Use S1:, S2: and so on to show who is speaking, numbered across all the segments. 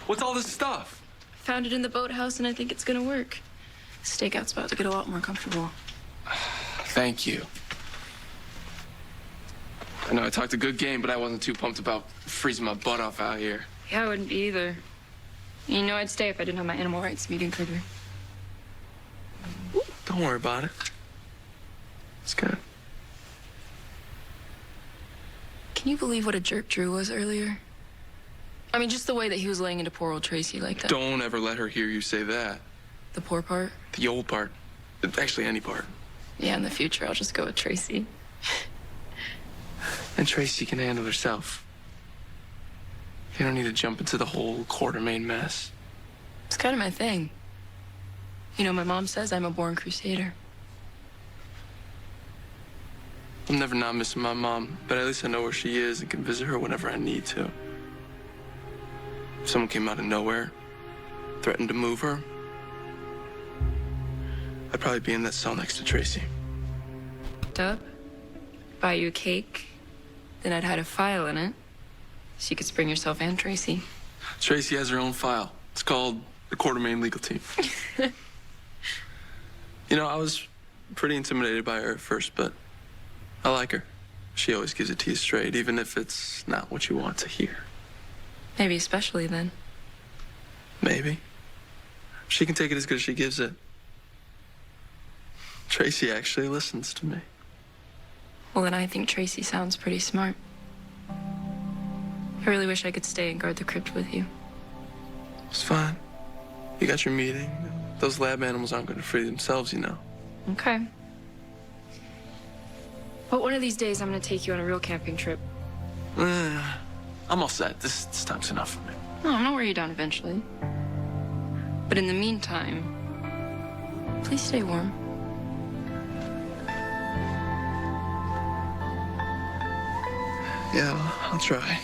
S1: What's all this stuff?
S2: Found it in the boathouse, and I think it's gonna work. Stakeout's about to get a lot more comfortable.
S1: Thank you. I know I talked a good game, but I wasn't too pumped about freezing my butt off out here.
S2: Yeah, I wouldn't be either. You know I'd stay if I didn't have my animal rights meeting trigger.
S1: Don't worry about it. It's good.
S2: Can you believe what a jerk Drew was earlier? I mean, just the way that he was laying into poor old Tracy like that.
S1: Don't ever let her hear you say that.
S2: The poor part?
S1: The old part. Actually, any part.
S2: Yeah, in the future, I'll just go with Tracy.
S1: And Tracy can handle herself. You don't need to jump into the whole Quartermaine mess.
S2: It's kind of my thing. You know, my mom says I'm a born crusader.
S1: I'm never not missing my mom, but at least I know where she is and can visit her whenever I need to. If someone came out of nowhere, threatened to move her, I'd probably be in that cell next to Tracy.
S2: Up, buy you a cake, then I'd hide a file in it, so you could spring yourself and Tracy.
S1: Tracy has her own file. It's called the Quartermaine legal team. You know, I was pretty intimidated by her at first, but I like her. She always gives it to you straight, even if it's not what you want to hear.
S2: Maybe especially then.
S1: Maybe. She can take it as good as she gives it. Tracy actually listens to me.
S2: Well, then I think Tracy sounds pretty smart. I really wish I could stay and guard the crypt with you.
S1: It's fine. You got your meeting. Those lab animals aren't going to free themselves, you know.
S2: Okay. But one of these days, I'm going to take you on a real camping trip.
S1: I'm all set. This time's enough for me.
S2: No, I'm going to wear you down eventually. But in the meantime, please stay warm.
S1: Yeah, I'll try.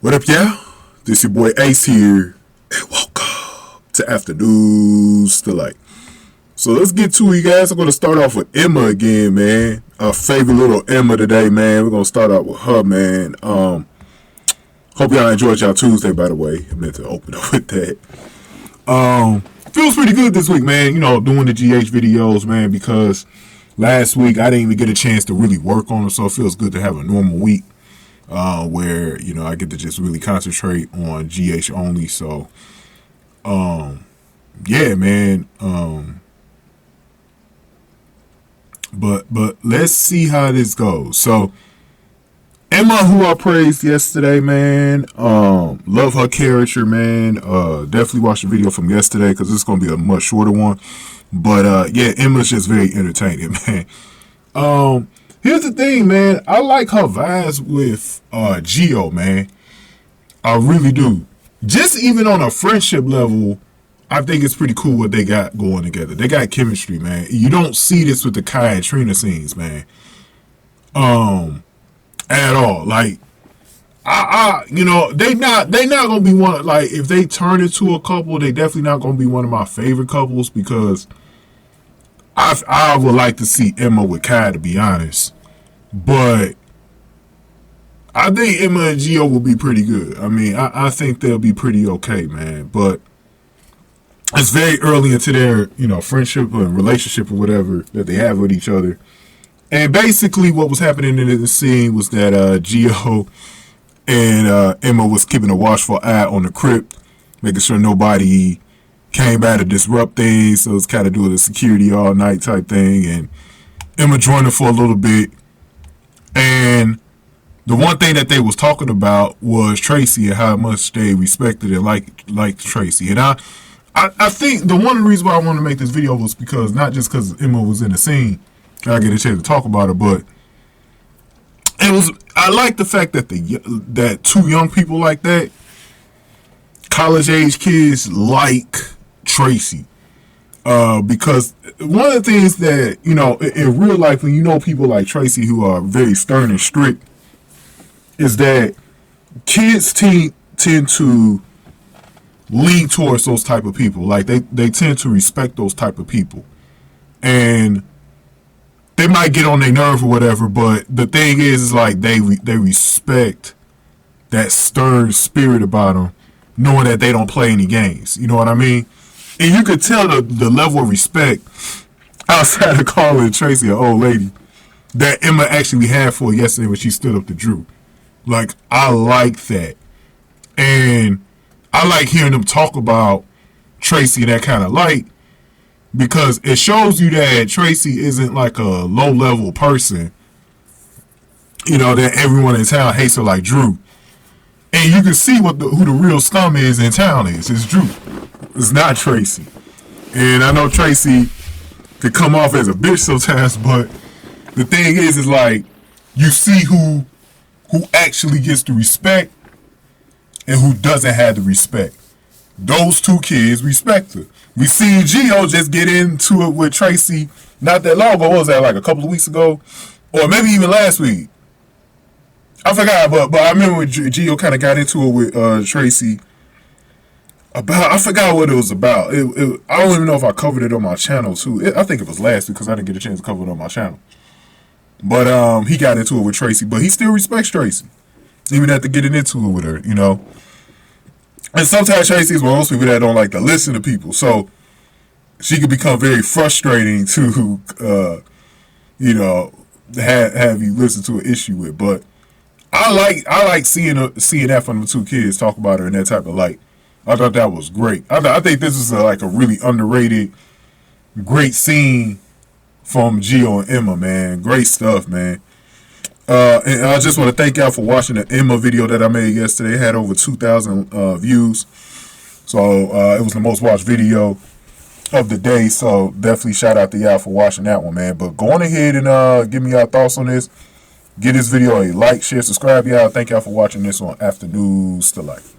S3: What up, y'all? This your boy Ace here, and welcome to Afternoons Delight. So let's get to it, you guys. I'm going to start off with Emma again, man. Our favorite little Emma today, man. We're going to start out with her, man. Hope y'all enjoyed y'all Tuesday, by the way. I meant to open up with that. Feels pretty good this week, man. You know, doing the GH videos, man, because last week I didn't even get a chance to really work on them, so it feels good to have a normal week where, you know, I get to just really concentrate on GH only. So, yeah, man. But let's see how this goes. So, Emma, who I praised yesterday, man, love her character, man. Definitely watch the video from yesterday because it's going to be a much shorter one. But, yeah, Emma's just very entertaining, man. Here's the thing, man. I like her vibes with Gio, man. I really do. Just even on a friendship level, I think it's pretty cool what they got going together. They got chemistry, man. You don't see this with the Kai and Trina scenes, man. At all. Like, you know, they not gonna be one. Like, if they turn into a couple, they definitely not gonna be one of my favorite couples because I would like to see Emma with Kai, to be honest. But I think Emma and Gio will be pretty good. I mean, I think they'll be pretty okay, man. But it's very early into their, you know, friendship and relationship or whatever that they have with each other. And basically what was happening in the scene was that Gio and Emma was keeping a watchful eye on the crypt, making sure nobody came by to disrupt things. So it's kind of doing the security all night type thing. And Emma joined her for a little bit. And the one thing that they was talking about was Tracy and how much they respected and liked Tracy. And I think the one reason why I wanted to make this video was because not just because Emma was in the scene, I get a chance to talk about her, but I like the fact that that two young people like that, college age kids, like Tracy. Because one of the things that, you know, in real life, when you know people like Tracy who are very stern and strict, is that kids tend to lean towards those type of people. Like they tend to respect those type of people. And they might get on their nerve or whatever, but the thing is like they respect that stern spirit about them, knowing that they don't play any games. You know what I mean? And you could tell the level of respect outside of calling Tracy an old lady that Emma actually had for her yesterday when she stood up to Drew. Like, I like that. And I like hearing them talk about Tracy in that kind of light, because it shows you that Tracy isn't like a low-level person, you know, that everyone in town hates her like Drew. And you can see who the real scum is in town is. It's Drew. It's not Tracy. And I know Tracy could come off as a bitch sometimes, but the thing is like, you see who actually gets the respect and who doesn't have the respect. Those two kids respect her. We seen Gio just get into it with Tracy not that long ago. What was that, like a couple of weeks ago? Or maybe even last week. I forgot, but I remember when Gio kind of got into it with Tracy about, I forgot what it was about. I don't even know if I covered it on my channel too. I think it was last week because I didn't get a chance to cover it on my channel. But he got into it with Tracy, but he still respects Tracy, even after getting into it with her, you know. And sometimes Tracy is one of those people that don't like to listen to people, so she could become very frustrating to, you know, have you listen to an issue with. But I like seeing that from the two kids talk about her in that type of light. I thought that was great. I think this is like a really underrated, great scene from Gio and Emma, man. Great stuff, man. And I just want to thank y'all for watching the Emma video that I made yesterday. It had over 2,000 views. So it was the most watched video of the day. So definitely shout out to y'all for watching that one, man. But go on ahead and give me y'all thoughts on this. Give this video a like, share, subscribe, y'all. Thank y'all for watching this on Afternoons to Life.